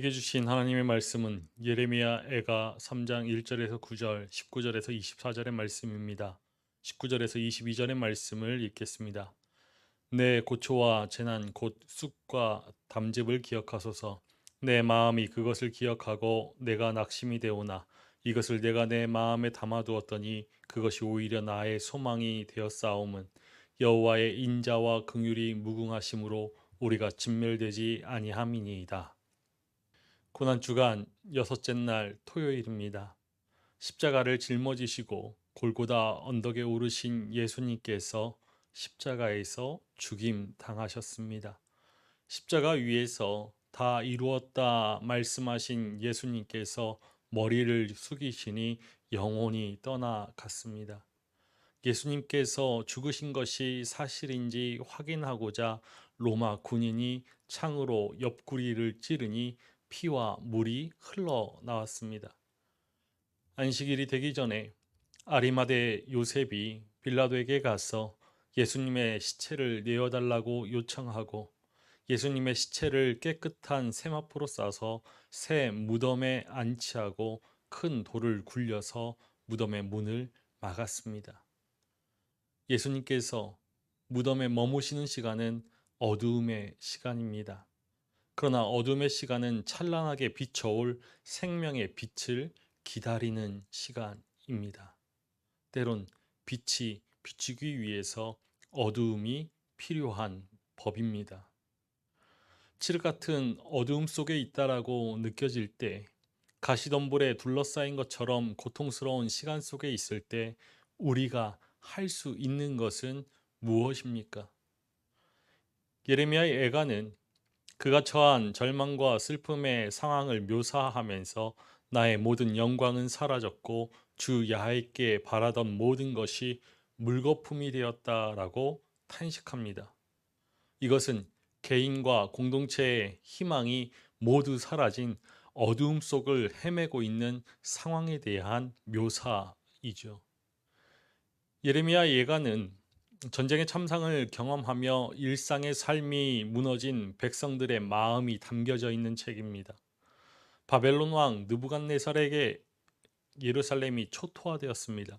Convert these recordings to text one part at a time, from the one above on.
우리에게 주신 하나님의 말씀은 예레미야 애가 3장 1절에서 9절, 19절에서 24절의 말씀입니다. 19절에서 22절의 말씀을 읽겠습니다. 내 고초와 재난 곧 쑥과 담즙을 기억하소서. 내 마음이 그것을 기억하고 내가 낙심이 되오나 이것을 내가 내 마음에 담아두었더니 그것이 오히려 나의 소망이 되었사옴은 여호와의 인자와 긍휼이 무궁하심으로 우리가 진멸되지 아니함이니이다. 고난주간 여섯째 날 토요일입니다. 십자가를 짊어지시고 골고다 언덕에 오르신 예수님께서 십자가에서 죽임 당하셨습니다. 십자가 위에서 다 이루었다 말씀하신 예수님께서 머리를 숙이시니 영혼이 떠나갔습니다. 예수님께서 죽으신 것이 사실인지 확인하고자 로마 군인이 창으로 옆구리를 찌르니 피와 물이 흘러나왔습니다. 안식일이 되기 전에 아리마대 요셉이 빌라도에게 가서 예수님의 시체를 내어달라고 요청하고 예수님의 시체를 깨끗한 세마포로 싸서 새 무덤에 안치하고 큰 돌을 굴려서 무덤의 문을 막았습니다. 예수님께서 무덤에 머무시는 시간은 어두움의 시간입니다. 그러나 어둠의 시간은 찬란하게 비춰올 생명의 빛을 기다리는 시간입니다. 때론 빛이 비추기 위해서 어두움이 필요한 법입니다. 칠흑 같은 어두움 속에 있다라고 느껴질 때, 가시덤불에 둘러싸인 것처럼 고통스러운 시간 속에 있을 때 우리가 할 수 있는 것은 무엇입니까? 예레미야의 애가는 그가 처한 절망과 슬픔의 상황을 묘사하면서 나의 모든 영광은 사라졌고 주 야훼께 바라던 모든 것이 물거품이 되었다라고 탄식합니다. 이것은 개인과 공동체의 희망이 모두 사라진 어두움 속을 헤매고 있는 상황에 대한 묘사이죠. 예레미야 예가는 전쟁의 참상을 경험하며 일상의 삶이 무너진 백성들의 마음이 담겨져 있는 책입니다. 바벨론 왕 느부갓네살에게 예루살렘이 초토화되었습니다.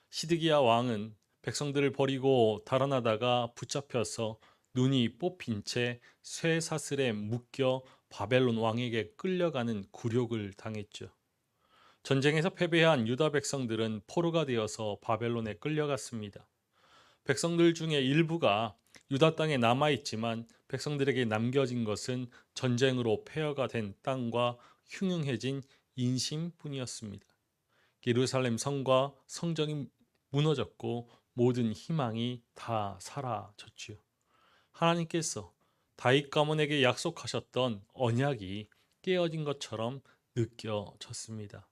시드기야 왕은 백성들을 버리고 달아나다가 붙잡혀서 눈이 뽑힌 채 쇠사슬에 묶여 바벨론 왕에게 끌려가는 굴욕을 당했죠. 전쟁에서 패배한 유다 백성들은 포로가 되어서 바벨론에 끌려갔습니다. 백성들 중에 일부가 유다 땅에 남아있지만 백성들에게 남겨진 것은 전쟁으로 폐허가 된 땅과 흉흉해진 인심뿐이었습니다. 예루살렘 성과 성전이 무너졌고 모든 희망이 다 사라졌지요. 하나님께서 다윗 가문에게 약속하셨던 언약이 깨어진 것처럼 느껴졌습니다.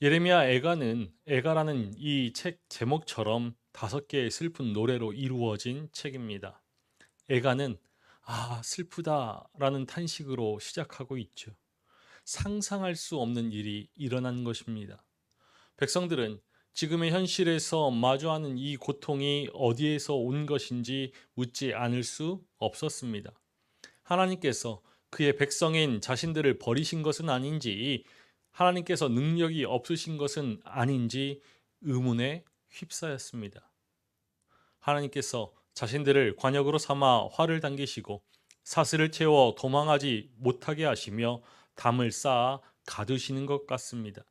예레미야 애가는 애가라는 이 책 제목처럼 5개의 슬픈 노래로 이루어진 책입니다. 애가는 슬프다라는 탄식으로 시작하고 있죠. 상상할 수 없는 일이 일어난 것입니다. 백성들은 지금의 현실에서 마주하는 이 고통이 어디에서 온 것인지 묻지 않을 수 없었습니다. 하나님께서 그의 백성인 자신들을 버리신 것은 아닌지, 하나님께서 능력이 없으신 것은 아닌지 의문에 휩싸였습니다. 하나님께서 자신들을 관역으로 삼아 활을 당기시고 사슬을 채워 도망하지 못하게 하시며 담을 쌓아 가두시는 것 같습니다.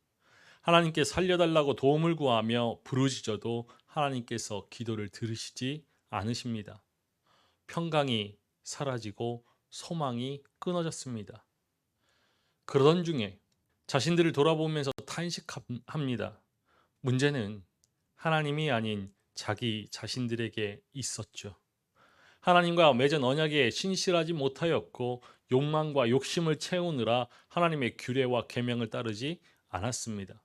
하나님께 살려달라고 도움을 구하며 부르짖어도 하나님께서 기도를 들으시지 않으십니다. 평강이 사라지고 소망이 끊어졌습니다. 그러던 중에 자신들을 돌아보면서 탄식합니다. 문제는 하나님이 아닌 자기 자신들에게 있었죠. 하나님과 맺은 언약에 신실하지 못하였고 욕망과 욕심을 채우느라 하나님의 규례와 계명을 따르지 않았습니다.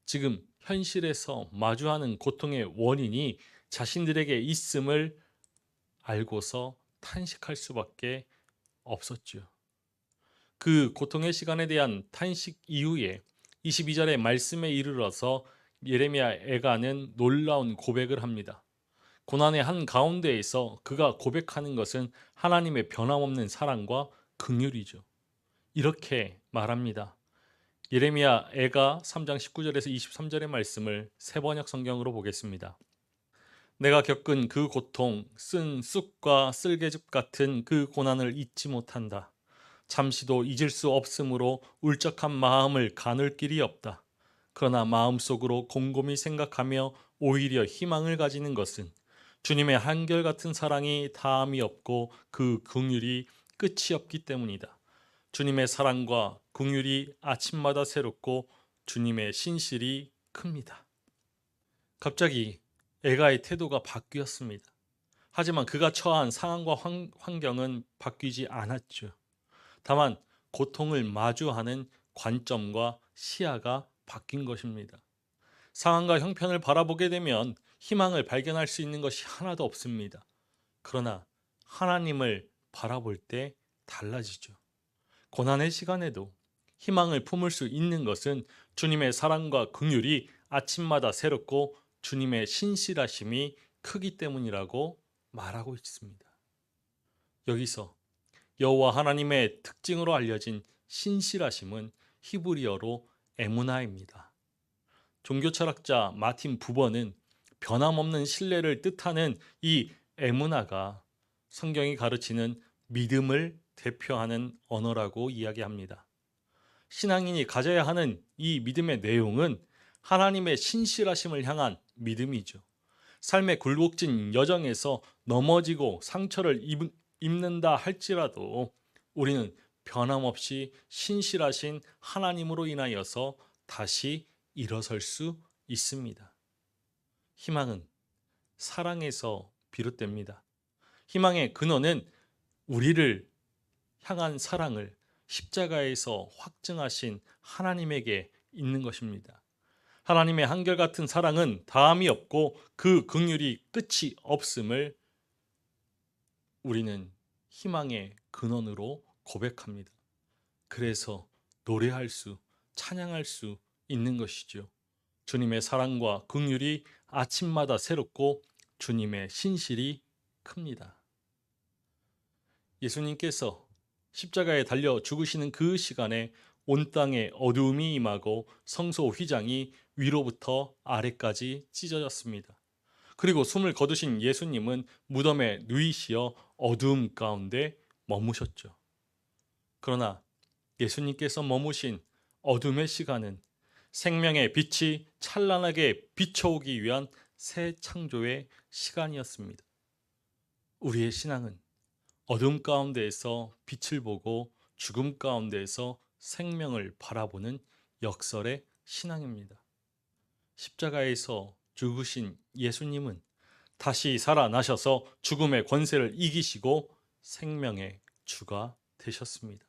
지금 현실에서 마주하는 고통의 원인이 자신들에게 있음을 알고서 탄식할 수밖에 없었죠. 그 고통의 시간에 대한 탄식 이후에 22절의 말씀에 이르러서 예레미야 애가는 놀라운 고백을 합니다. 고난의 한 가운데에서 그가 고백하는 것은 하나님의 변함없는 사랑과 긍휼이죠. 이렇게 말합니다. 예레미야 애가 3장 19절에서 23절의 말씀을 새번역 성경으로 보겠습니다. 내가 겪은 그 고통, 쓴 쑥과 쓸개즙 같은 그 고난을 잊지 못한다. 잠시도 잊을 수 없으므로 울적한 마음을 가눌 길이 없다. 그러나 마음속으로 곰곰이 생각하며 오히려 희망을 가지는 것은 주님의 한결같은 사랑이 다함이 없고 그 긍휼이 끝이 없기 때문이다. 주님의 사랑과 긍휼이 아침마다 새롭고 주님의 신실이 큽니다. 갑자기 애가의 태도가 바뀌었습니다. 하지만 그가 처한 상황과 환경은 바뀌지 않았죠. 다만 고통을 마주하는 관점과 시야가 바뀐 것입니다. 상황과 형편을 바라보게 되면 희망을 발견할 수 있는 것이 하나도 없습니다. 그러나 하나님을 바라볼 때 달라지죠. 고난의 시간에도 희망을 품을 수 있는 것은 주님의 사랑과 긍휼이 아침마다 새롭고 주님의 신실하심이 크기 때문이라고 말하고 있습니다. 여기서 여호와 하나님의 특징으로 알려진 신실하심은 히브리어로 에무나입니다. 종교 철학자 마틴 부버는 변함없는 신뢰를 뜻하는 이 에무나가 성경이 가르치는 믿음을 대표하는 언어라고 이야기합니다. 신앙인이 가져야 하는 이 믿음의 내용은 하나님의 신실하심을 향한 믿음이죠. 삶의 굴곡진 여정에서 넘어지고 상처를 입는다 할지라도 우리는 변함없이 신실하신 하나님으로 인하여서 다시 일어설 수 있습니다. 희망은 사랑에서 비롯됩니다. 희망의 근원은 우리를 향한 사랑을 십자가에서 확증하신 하나님에게 있는 것입니다. 하나님의 한결같은 사랑은 다함이 없고 그 긍휼이 끝이 없음을 우리는 희망의 근원으로 고백합니다. 그래서 노래할 수, 찬양할 수 있는 것이죠. 주님의 사랑과 긍휼이 아침마다 새롭고 주님의 신실이 큽니다. 예수님께서 십자가에 달려 죽으시는 그 시간에 온 땅에 어두움이 임하고 성소 휘장이 위로부터 아래까지 찢어졌습니다. 그리고 숨을 거두신 예수님은 무덤에 누이시어 어두움 가운데 머무셨죠. 그러나 예수님께서 머무신 어둠의 시간은 생명의 빛이 찬란하게 비춰오기 위한 새 창조의 시간이었습니다. 우리의 신앙은 어둠 가운데에서 빛을 보고 죽음 가운데에서 생명을 바라보는 역설의 신앙입니다. 십자가에서 죽으신 예수님은 다시 살아나셔서 죽음의 권세를 이기시고 생명의 주가 되셨습니다.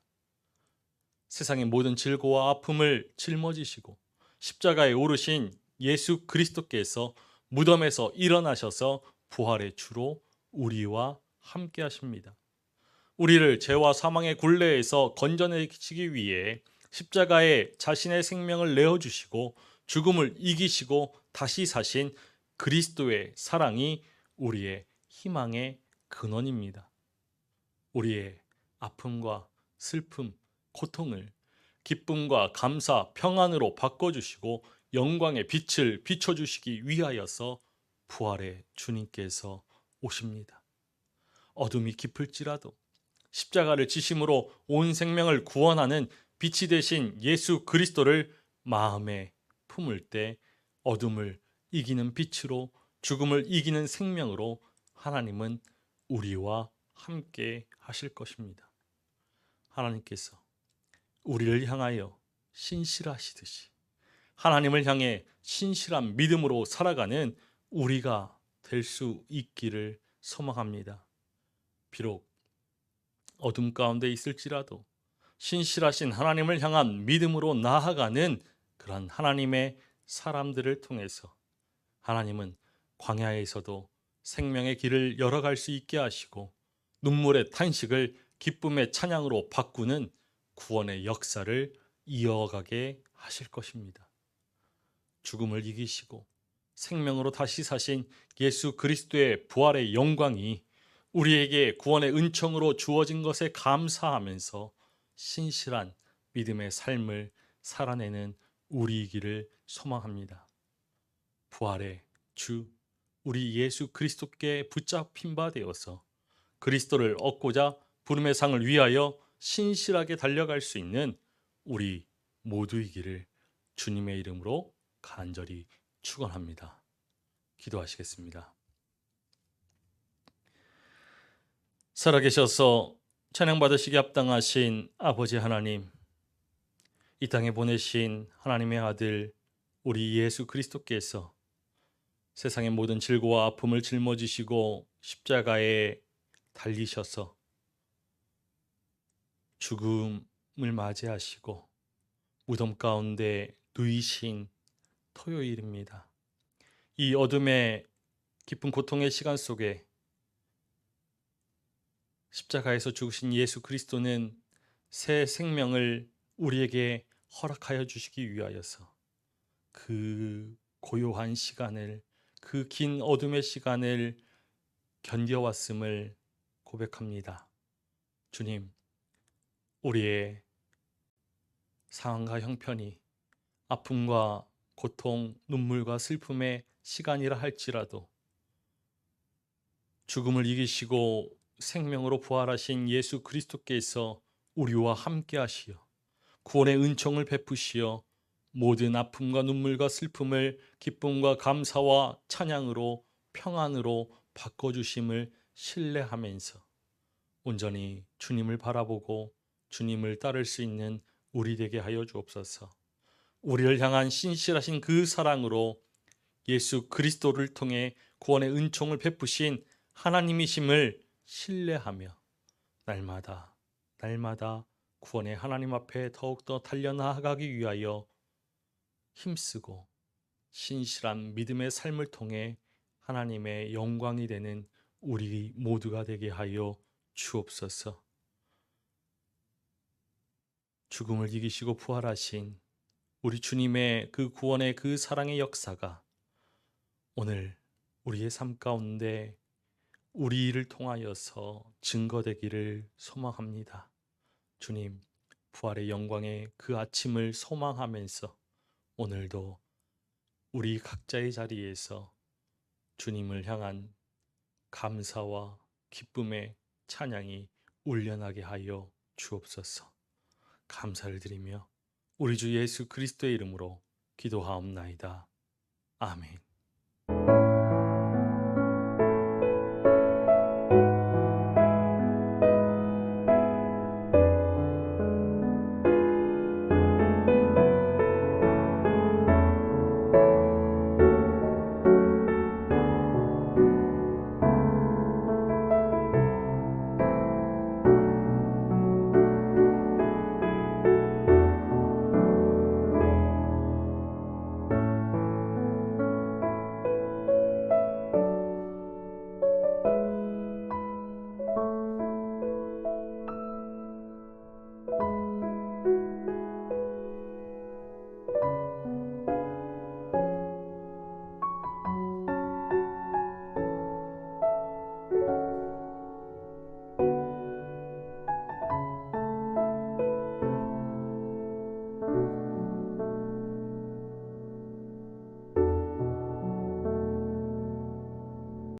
세상의 모든 질고와 아픔을 짊어지시고 십자가에 오르신 예수 그리스도께서 무덤에서 일어나셔서 부활의 주로 우리와 함께 하십니다. 우리를 죄와 사망의 굴레에서 건져내시기 위해 십자가에 자신의 생명을 내어주시고 죽음을 이기시고 다시 사신 그리스도의 사랑이 우리의 희망의 근원입니다. 우리의 아픔과 슬픔, 고통을 기쁨과 감사, 평안으로 바꿔주시고 영광의 빛을 비춰주시기 위하여서 부활의 주님께서 오십니다. 어둠이 깊을지라도 십자가를 지심으로 온 생명을 구원하는 빛이 되신 예수 그리스도를 마음에 품을 때 어둠을 이기는 빛으로 죽음을 이기는 생명으로 하나님은 우리와 함께 하실 것입니다. 하나님께서 우리를 향하여 신실하시듯이 하나님을 향해 신실한 믿음으로 살아가는 우리가 될 수 있기를 소망합니다. 비록 어둠 가운데 있을지라도 신실하신 하나님을 향한 믿음으로 나아가는 그런 하나님의 사람들을 통해서 하나님은 광야에서도 생명의 길을 열어갈 수 있게 하시고 눈물의 탄식을 기쁨의 찬양으로 바꾸는 구원의 역사를 이어가게 하실 것입니다. 죽음을 이기시고 생명으로 다시 사신 예수 그리스도의 부활의 영광이 우리에게 구원의 은총으로 주어진 것에 감사하면서 신실한 믿음의 삶을 살아내는 우리이기를 소망합니다. 부활의 주 우리 예수 그리스도께 붙잡힌 바 되어서 그리스도를 얻고자 부름의 상을 위하여 신실하게 달려갈 수 있는 우리 모두이기를 주님의 이름으로 간절히 축원합니다. 기도하시겠습니다. 살아계셔서 찬양받으시기 합당하신 아버지 하나님, 이 땅에 보내신 하나님의 아들 우리 예수 그리스도께서 세상의 모든 질고와 아픔을 짊어지시고 십자가에 달리셔서 죽음을 맞이하시고 무덤 가운데 누이신 토요일입니다. 이 어둠의 깊은 고통의 시간 속에 십자가에서 죽으신 예수 그리스도는 새 생명을 우리에게 허락하여 주시기 위하여서 그 고요한 시간을, 그 긴 어둠의 시간을 견뎌왔음을 고백합니다. 주님, 우리의 상황과 형편이 아픔과 고통, 눈물과 슬픔의 시간이라 할지라도 죽음을 이기시고 생명으로 부활하신 예수 그리스도께서 우리와 함께 하시어 구원의 은총을 베푸시어 모든 아픔과 눈물과 슬픔을 기쁨과 감사와 찬양으로 평안으로 바꿔주심을 신뢰하면서 온전히 주님을 바라보고 주님을 따를 수 있는 우리 되게 하여 주옵소서. 우리를 향한 신실하신 그 사랑으로 예수 그리스도를 통해 구원의 은총을 베푸신 하나님이심을 신뢰하며 날마다 구원의 하나님 앞에 더욱더 달려나가기 위하여 힘쓰고 신실한 믿음의 삶을 통해 하나님의 영광이 되는 우리 모두가 되게 하여 주옵소서. 죽음을 이기시고 부활하신 우리 주님의 그 구원의 그 사랑의 역사가 오늘 우리의 삶 가운데 우리를 통하여서 증거되기를 소망합니다. 주님, 부활의 영광의 그 아침을 소망하면서 오늘도 우리 각자의 자리에서 주님을 향한 감사와 기쁨의 찬양이 울려나게 하여 주옵소서. 감사를 드리며 우리 주 예수 그리스도의 이름으로 기도하옵나이다. 아멘.